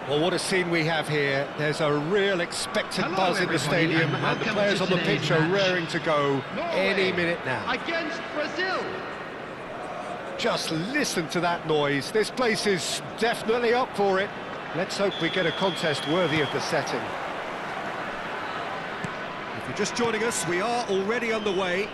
Well, what a scene we have here. There's a real expectant buzz in the stadium, and the players on the pitch are raring to go any minute now. Against Brazil. Just listen to that noise. This place is definitely up for it. Let's hope we get a contest worthy of the setting. If you're just joining us, we are already underway.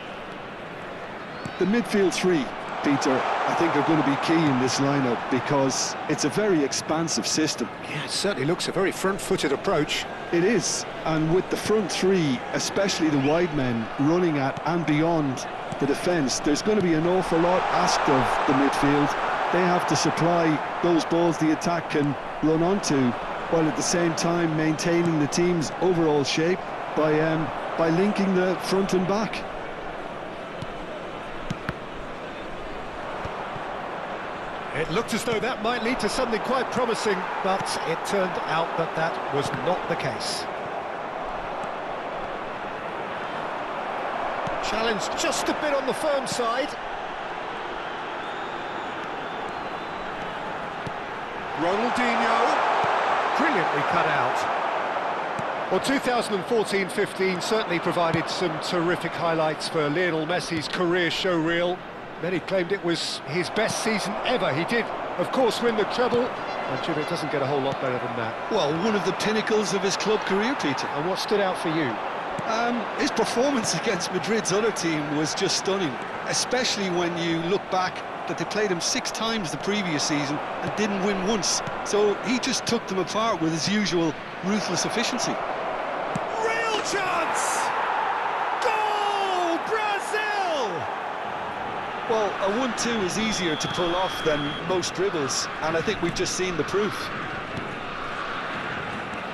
The midfield three, Peter, I think are going to be key in this lineup because it's a very expansive system. Yeah, it certainly looks a very front-footed approach. It is, and with the front three, especially the wide men, running at and beyond the defence, there's going to be an awful lot asked of the midfield. They have to supply those balls the attack can run onto, while at the same time maintaining the team's overall shape by linking the front and back. It looked as though that might lead to something quite promising, but it turned out that that was not the case. Challenge just a bit on the firm side. Ronaldinho, brilliantly cut out. Well, 2014-15 certainly provided some terrific highlights for Lionel Messi's career showreel. Many claimed it was his best season ever. He did, of course, win the treble. I'm sure it doesn't get a whole lot better than that. Well, one of the pinnacles of his club career, Peter. And what stood out for you? His performance against Madrid's other team was just stunning, especially when you look back that they played him 6 times the previous season and didn't win once. So he just took them apart with his usual ruthless efficiency. Real chance! Goal, Brazil! Well, a 1-2 is easier to pull off than most dribbles, and I think we've just seen the proof.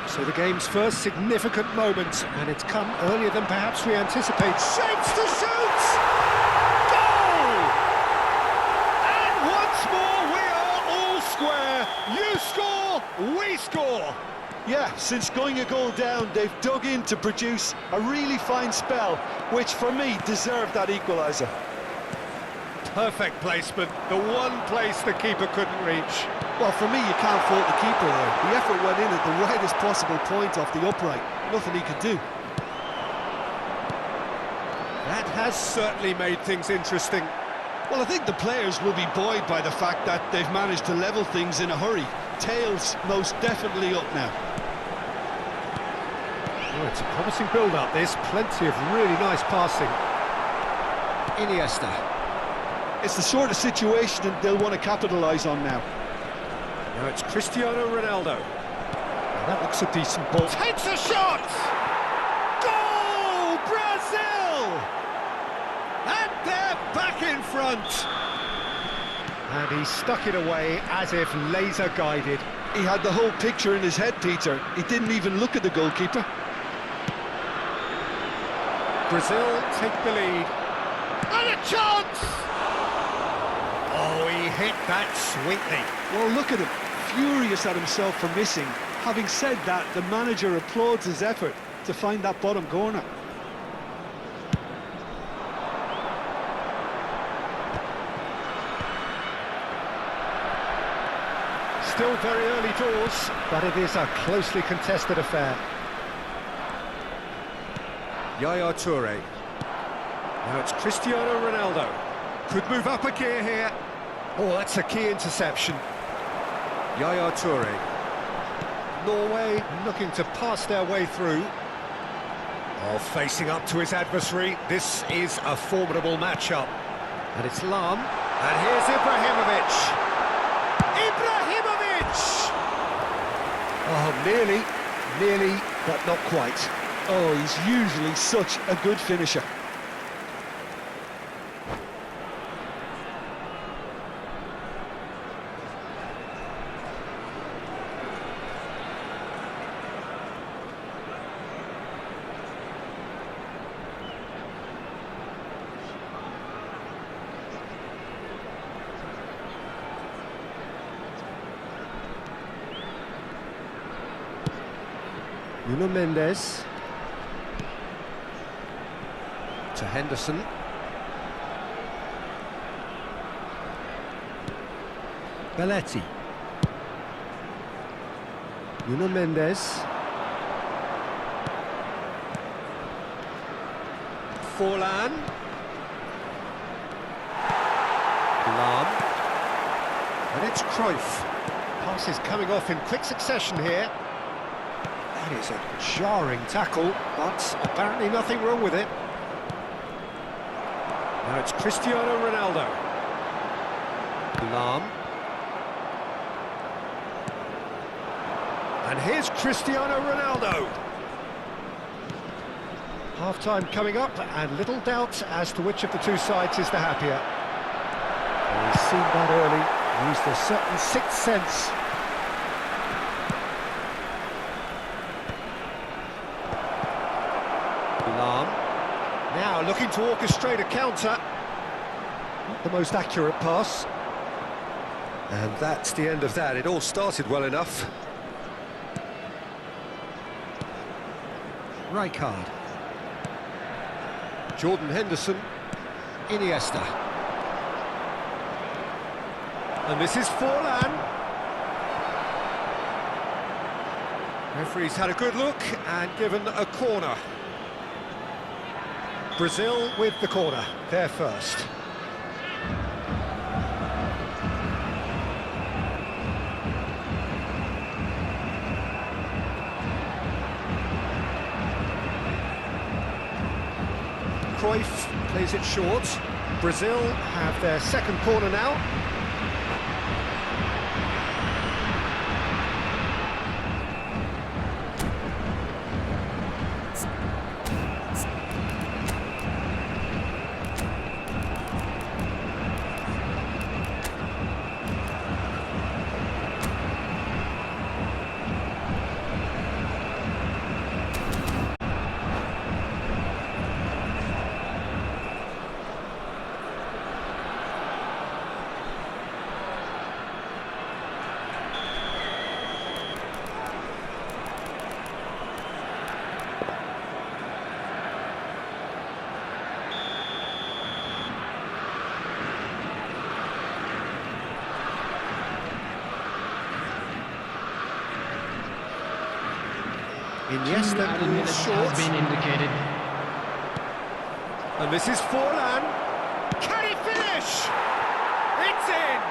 So the game's first significant moment, and it's come earlier than perhaps we anticipate. Shapes to shoot! Goal! And once more we are all square. You score, we score. Yeah, since going a goal down, they've dug in to produce a really fine spell, which for me deserved that equaliser. Perfect placement, the one place the keeper couldn't reach. Well, for me, you can't fault the keeper there. The effort went in at the widest possible point off the upright. Nothing he could do. That has certainly made things interesting. Well, I think the players will be buoyed by the fact that they've managed to level things in a hurry. Tails most definitely up now. Oh, it's a promising build-up, this. Plenty of really nice passing. Iniesta. It's the sort of situation that they'll want to capitalise on now. Now it's Cristiano Ronaldo. Now that looks a decent ball. Takes a shot! Goal, Brazil! And they're back in front. And he stuck it away as if laser-guided. He had the whole picture in his head, Peter. He didn't even look at the goalkeeper. Brazil take the lead. And a chance! hit that sweetly. Well, look at him, furious at himself for missing. Having said that, the manager applauds his effort to find that bottom corner. Still very early doors, but it is a closely contested affair. Yaya Toure. Now it's Cristiano Ronaldo. Could move up a gear here. Oh, that's a key interception. Yaya Toure. Norway looking to pass their way through. Oh, facing up to his adversary. This is a formidable matchup. And it's Lam. And here's Ibrahimovic. Oh, nearly, but not quite. Oh, he's usually such a good finisher. Nuno Mendes to Henderson. Belletti. Nuno Mendes. Forlan. Lam. And it's Cruyff. Pass is coming off in quick succession here. That is a jarring tackle, but apparently nothing wrong with it. Now it's Cristiano Ronaldo. Lam. And here's Cristiano Ronaldo. Half-time coming up, and little doubt as to which of the two sides is the happier. Well, he's seen that early, used a certain sixth sense. Lam. Now looking to orchestrate a counter. Not the most accurate pass. And that's the end of that. It all started well enough. Rijkaard. Jordan Henderson. Iniesta. And this is Forlan. Referee's had a good look and given a corner. Brazil with the corner, they're first. Cruyff plays it short. Brazil have their second corner now. Iniesta moves short. Has been indicated. And this is Forlan. Can he finish? It's in!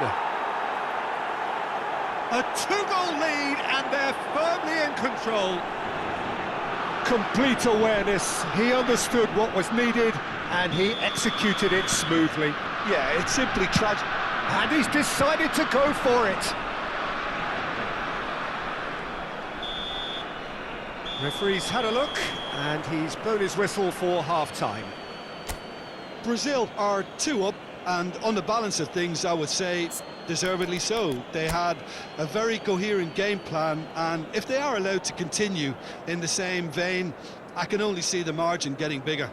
A two-goal lead, and they're firmly in control. Complete awareness. He understood what was needed, and he executed it smoothly. Yeah, it's simply tragic. And he's decided to go for it. Referee's had a look, and he's blown his whistle for half-time. Brazil are 2 up, and on the balance of things, I would say deservedly so. They had a very coherent game plan, and if they are allowed to continue in the same vein, I can only see the margin getting bigger.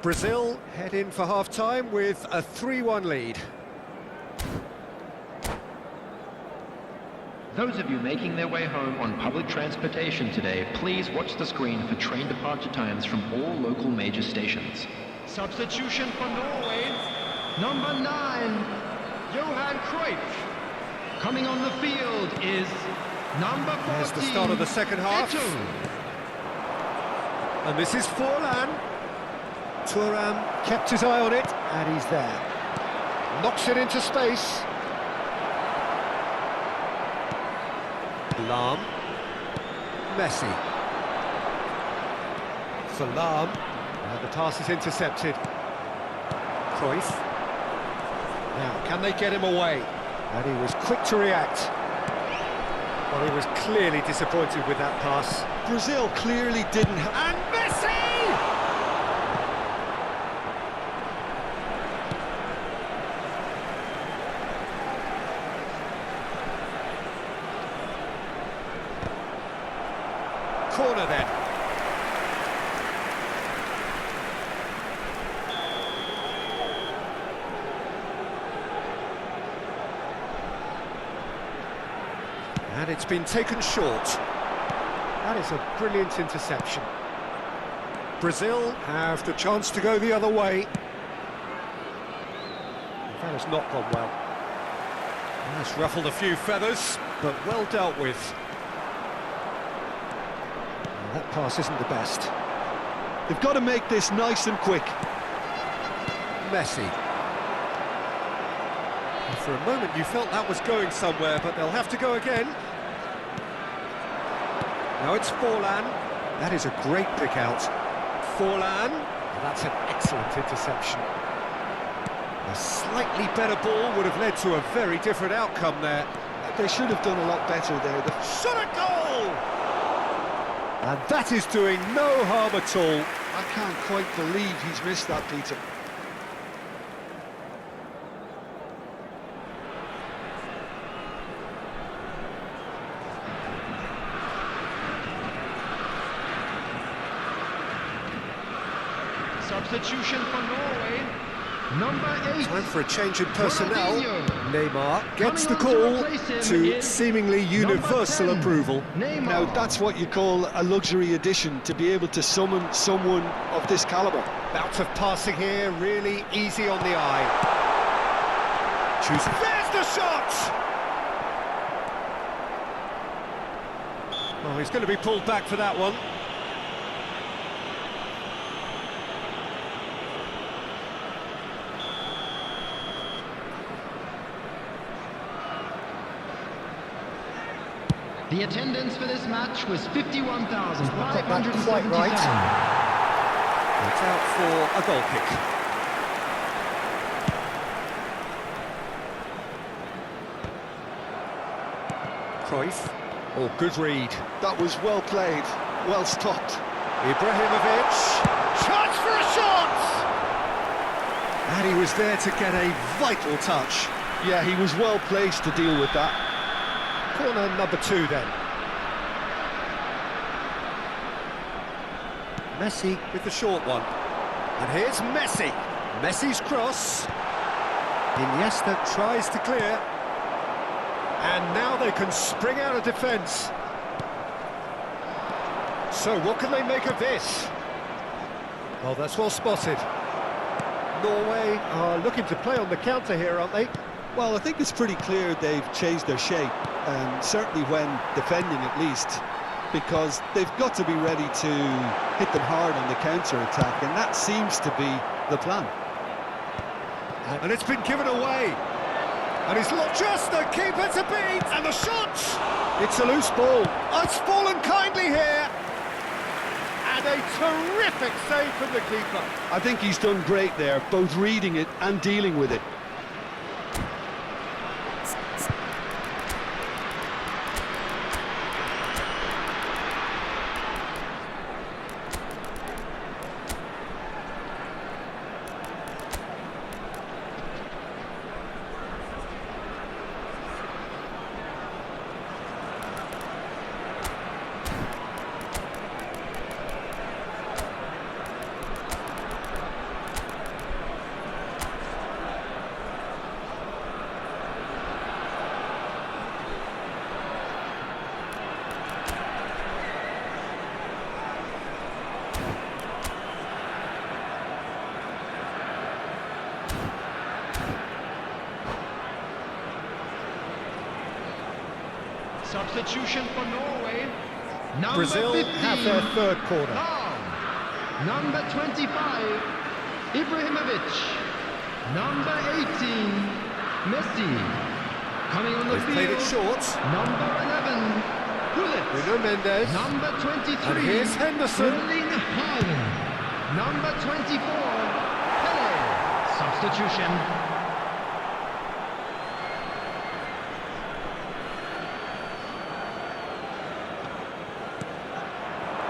Brazil head in for half-time with a 3-1 lead. Those of you making their way home on public transportation today, please watch the screen for train departure times from all local major stations. Substitution for Norway, number 9, Johan Cruyff. Coming on the field is number 14. There's the start of the second half. Eto. And this is Forlan. Thuram kept his eye on it, and he's there. Knocks it into space. Lahm. Messi. Salam. And the pass is intercepted. Cruyff. Now, can they get him away? And he was quick to react. Well, he was clearly disappointed with that pass. Brazil clearly didn't have... And Messi! Corner then. And it's been taken short. That is a brilliant interception. Brazil have the chance to go the other way. That has not gone well. That's ruffled a few feathers, but well dealt with. Well, that pass isn't the best. They've got to make this nice and quick. Messi. And for a moment you felt that was going somewhere, but they'll have to go again. Now it's Forlan. That is a great pick out. Forlan. Well, that's an excellent interception. A slightly better ball would have led to a very different outcome there. They should have done a lot better there. Shot a goal! And that is doing no harm at all. I can't quite believe he's missed that, Peter. Substitution for Norway, number 8. Time for a change in personnel. Ronaldinho. Neymar gets the Coming on to call replace him to is seemingly universal number 10, approval. Neymar. Now, that's what you call a luxury addition, to be able to summon someone of this calibre. Bout of passing here, really easy on the eye. Choosing. There's the shot! Oh, he's going to be pulled back for that one. The attendance for this match was 51,557. quite right. It's out for a goal kick. Cruyff. Oh, good read. That was well played, well stopped. Ibrahimovic. Chance for a shot! And he was there to get a vital touch. Yeah, he was well placed to deal with that. Corner number 2 then. Messi with the short one. And here's Messi. Messi's cross. Iniesta tries to clear. And now they can spring out of defence. So what can they make of this? Well, that's well spotted. Norway are looking to play on the counter here, aren't they? Well, I think it's pretty clear they've changed their shape, and certainly when defending at least, because they've got to be ready to hit them hard on the counter-attack, and that seems to be the plan. And it's been given away. And he's not just the keeper to beat. And the shot! It's a loose ball. Oh, it's fallen kindly here. And a terrific save from the keeper. I think he's done great there, both reading it and dealing with it. Substitution for Norway. Number Brazil 15, have their third corner. Dahl. Number 25, Ibrahimovic. Number 18, Messi. Coming on the They've field, played it short. number 11, Gullit. Bruno Mendes. Number 23, And here's Henderson. Erling Haaland. Number 24, Pele. Substitution.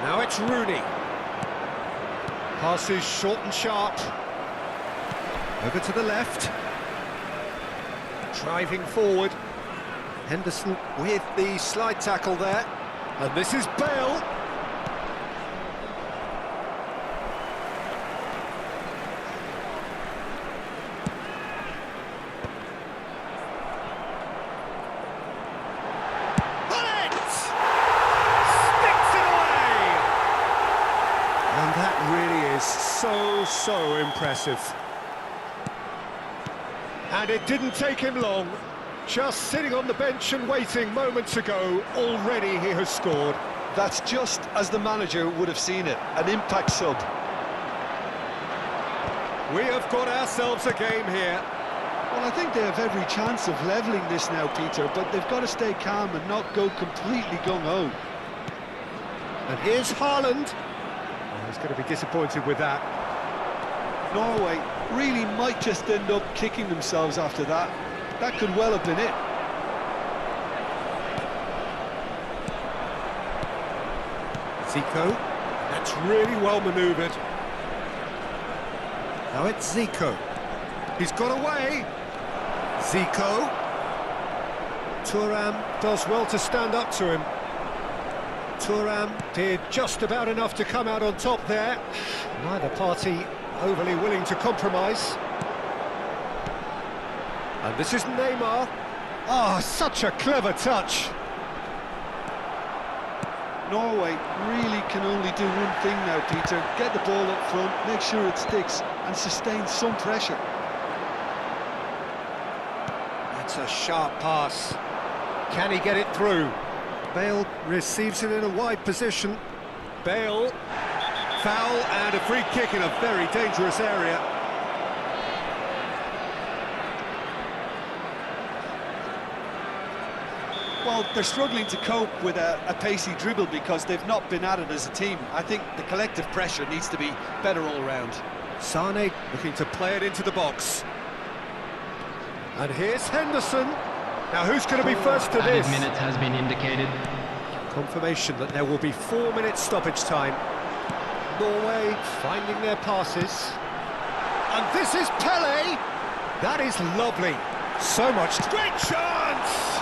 Now it's Rooney. Passes short and sharp. Over to the left. Driving forward. Henderson with the slide tackle there. And this is Bale. And that really is so impressive. And it didn't take him long. Just sitting on the bench and waiting moments ago, already he has scored. That's just as the manager would have seen it, an impact sub. We have got ourselves a game here. Well, I think they have every chance of levelling this now, Peter, but they've got to stay calm and not go completely gung-ho. And here's Haaland. Oh, he's going to be disappointed with that. Norway really might just end up kicking themselves after that. That could well have been it. Zico. That's really well manoeuvred. Now it's Zico. He's got away. Zico. Thuram does well to stand up to him. Thuram did just about enough to come out on top there. Neither party overly willing to compromise. And this is Neymar. Ah, such a clever touch. Norway really can only do one thing now, Peter. Get the ball up front, make sure it sticks, and sustain some pressure. That's a sharp pass. Can he get it through? Bale receives it in a wide position. Bale, foul and a free kick in a very dangerous area. Well, they're struggling to cope with a pacey dribble because they've not been at it as a team. I think the collective pressure needs to be better all round. Sane looking to play it into the box. And here's Henderson. Now who's going to be first to this? Added minutes has been indicated. Confirmation that there will be 4 minutes stoppage time. Norway finding their passes. And this is Pele. That is lovely. So much. Great chance!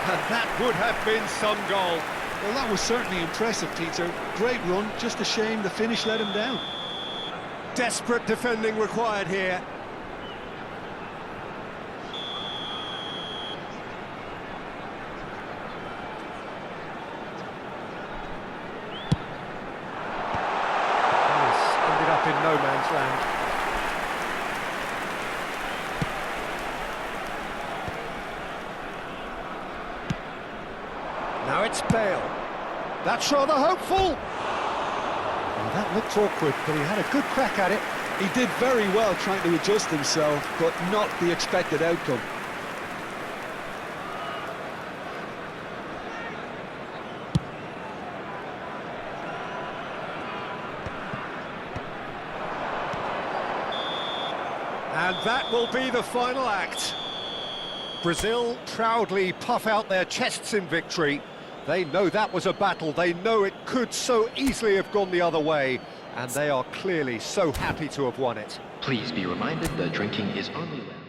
And that would have been some goal. Well, that was certainly impressive, Peter. Great run, just a shame the finish let him down. Desperate defending required here. Ended up in no man's land. Now it's Bale. That's rather hopeful. Well, that looked awkward, but he had a good crack at it. He did very well trying to adjust himself, but not the expected outcome. And that will be the final act. Brazil proudly puff out their chests in victory. They know that was a battle. They know it could so easily have gone the other way. And they are clearly so happy to have won it. Please be reminded that drinking is only allowed.